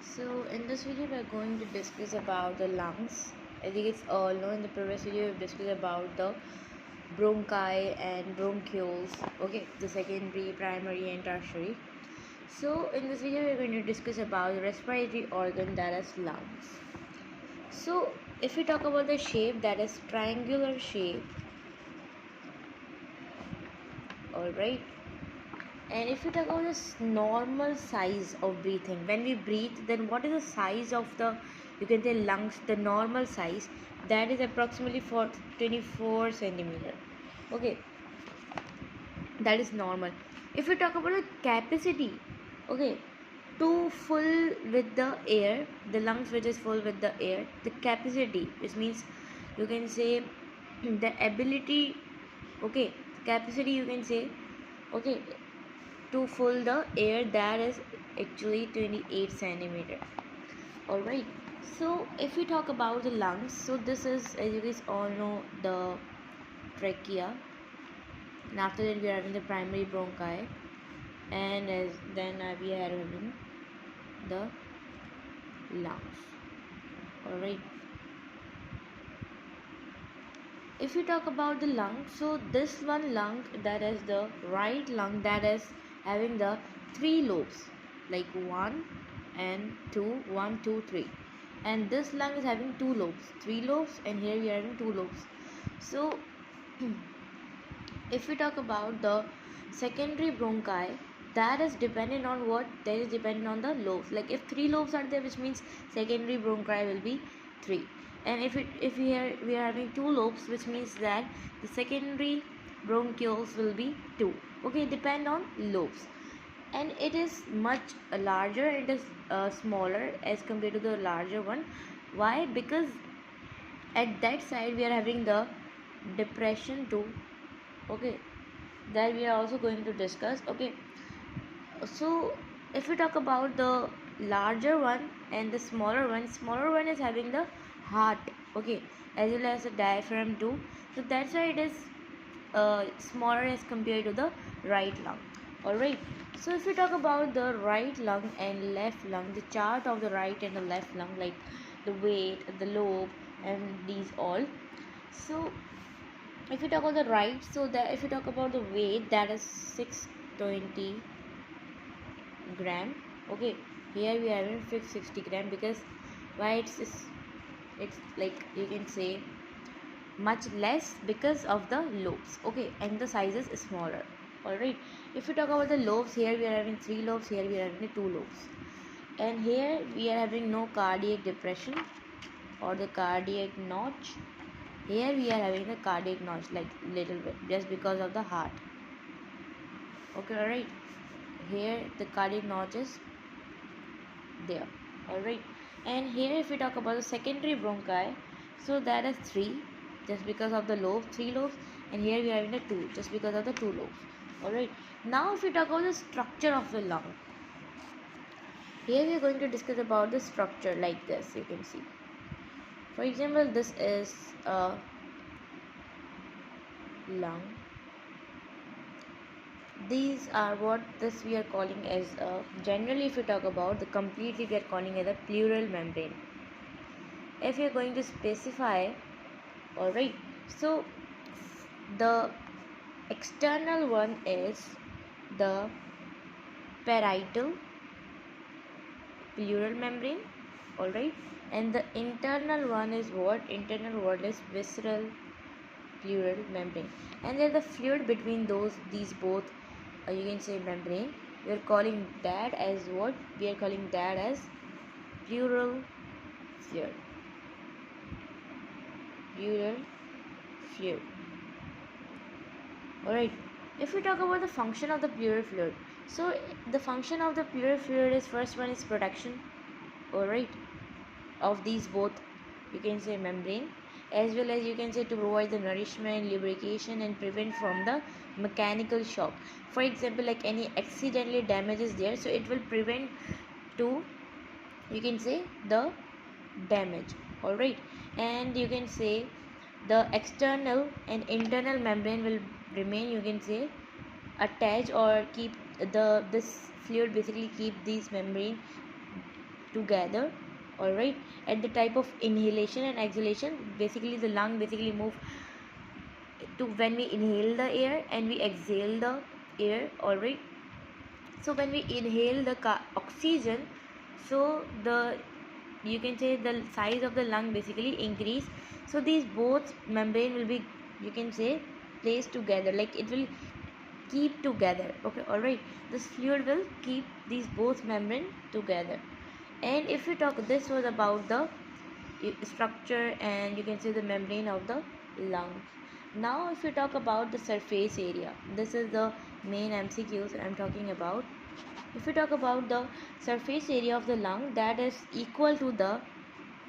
So in this video we are going to discuss about the lungs. I think it's all known. In the previous video we've discussed about the bronchi and bronchioles. Okay, the secondary, primary and tertiary. So in this video we're going to discuss about the respiratory organ that is lungs. So if we talk about the shape, that is triangular shape. Alright. And if you talk about this normal size of breathing, when we breathe, then what is the size of the, you can say, lungs, the normal size, that is approximately for 24 centimeter. Okay, that is normal. If you talk about the capacity, okay, to full with the air, the lungs which is full with the air, the capacity, which means you can say the ability, okay, capacity you can say, okay, to fill the air, that is actually 28 centimeter. Alright, so if we talk about the lungs, so this is, as you guys all know, the trachea, and after that we are having the primary bronchi, and then we are having the lungs. Alright, if we talk about the lung, so this one lung, that is the right lung, that is having the three lobes, like 1 and 2, 1 2 3, and this lung is having two lobes, three lobes, and here we are having two lobes. So if we talk about the secondary bronchi, that is dependent on what, that is dependent on the lobes. Like if three lobes are there, which means secondary bronchi will be 3, and if we are having two lobes, which means that the secondary bronchioles will be 2. Okay, depend on lobes, and it is much larger, it is smaller as compared to the larger one. Why? Because at that side we are having the depression too. Okay, that we are also going to discuss. Okay, so if we talk about the larger one and the smaller one is having the heart, okay, as well as the diaphragm too. So that's why it is smaller as compared to the right lung. Alright, so if we talk about the right lung and left lung, the chart of the right and the left lung, like the weight, the lobe, and these all. So if you talk about the right, so that if you talk about the weight, that is 620 gram. Okay, here we are having 660 gram, because why it's like you can say much less because of the lobes. Okay, and the size is smaller. Alright, if you talk about the lobes, here we are having three lobes, here we are having two lobes, and here we are having no cardiac depression or the cardiac notch. Here we are having the cardiac notch, like little bit, just because of the heart. Okay, alright, here the cardiac notch is there. Alright, and here if we talk about the secondary bronchi, so that is 3, just because of the lobe, 3 lobes, and here we are having the 2, just because of the 2 lobes. Alright, now if we talk about the structure of the lung, here we are going to discuss about the structure like this. You can see, for example, this is a lung. These are what this we are calling as generally if we talk about the completely, we are calling it a pleural membrane. If you are going to specify, alright, so the external one is the parietal pleural membrane, alright, and the internal one is what, internal one is visceral pleural membrane, and then the fluid between these both, you can say membrane, we are calling that as what, we are calling that as pleural fluid. Pleural fluid. Alright, if we talk about the function of the pleural fluid, so the function of the pleural fluid is, first one is protection, alright, of these both, you can say membrane, as well as you can say to provide the nourishment, lubrication, and prevent from the mechanical shock. For example, like any accidentally damage is there, so it will prevent to, you can say, the damage. Alright, and you can say the external and internal membrane will remain, you can say, attached, or keep the this fluid basically keep these membrane together, all right. At the type of inhalation and exhalation, basically the lung basically move to when we inhale the air and we exhale the air, all right. So when we inhale the oxygen, so the you can say the size of the lung basically increase. So these both membrane will be, you can say, placed together, like it will keep together, okay, all right. This fluid will keep these both membrane together. And if we talk, this was about the structure and you can say the membrane of the lungs. Now if we talk about the surface area, this is the main MCQs I'm talking about. If we talk about the surface area of the lung, that is equal to the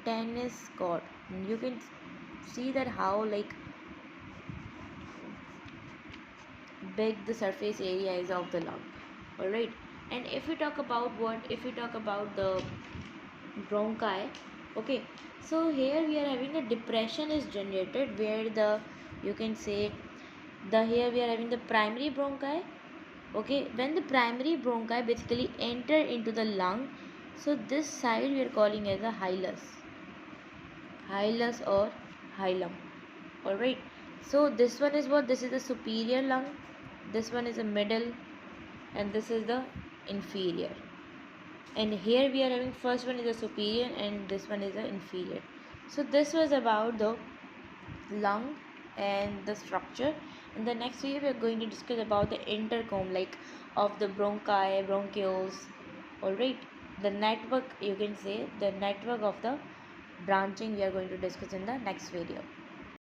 tennis court. You can see that how like big the surface area is of the lung, all right. And if we talk about the bronchi, okay, so here we are having a depression is generated where the, you can say, the here we are having the primary bronchi, okay. When the primary bronchi basically enter into the lung, so this side we are calling as a hilus or hilum, all right. So this one is what, this is the superior lung, this one is the middle, and this is the inferior. And here we are having first one is the superior and this one is the inferior. So this was about the lung and the structure. In the next video we are going to discuss about the intercom, like of the bronchi, bronchioles, all right. The network, you can say the network of the branching we are going to discuss in the next video.